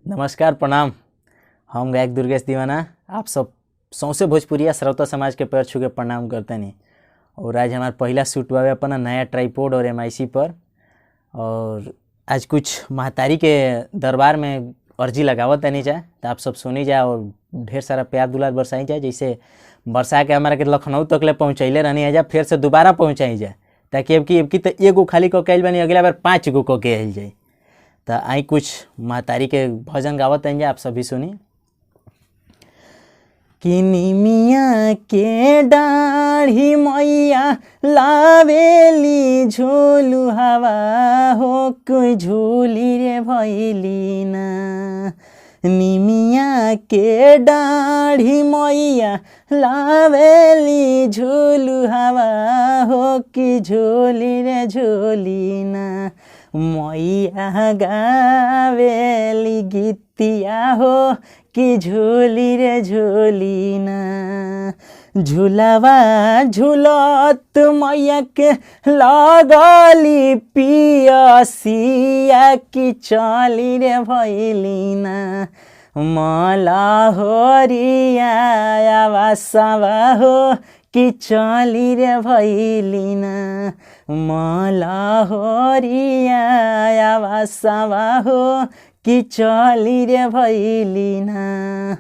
नमस्कार प्रणाम। हम गायक दुर्गेश दीवाना आप सब सौंसे भोजपुरिया श्रोता समाज के पैर छू के प्रणाम करते नहीं। और आज हमारा पहला शूट हुआ अपना नया ट्राईपोड और एमआईसी पर। और आज कुछ महतारी के दरबार में अर्जी लगावत नहीं जाए तो आप सब सुनी जाए और ढेर सारा प्यार दुलार बरसाई जाए। जैसे बरसा के हमारा के लखनऊ तक ले पहुँचैले रहनी है, फिर से दोबारा पहुँचाई जाए ताकि अब की तो एगो खाली को कैल बनी, अगला बार 5 गो को के जाए। तो आई कुछ महतारी के भजन गावत हैं, आप सभी सुनी। कि निमिया के डाढ़ी मैया लावेली झोलू हवा हो, कोई झूली रे भैली ना। निमिया के डाढ़ी मैया लावेली झोलू हवा हो, कि झोली रे झोली ना। मैया गावेली गीतिया हो, कि झोली रे झोली ना। झूलावा झूलत मैया के लगली पियसिया, कि चली रे भैली ना। मलहोरिया आवासवा हो, कि चली रे भैली ना। मलहोरिया आवासवा हो, कि चली रे भैली ना।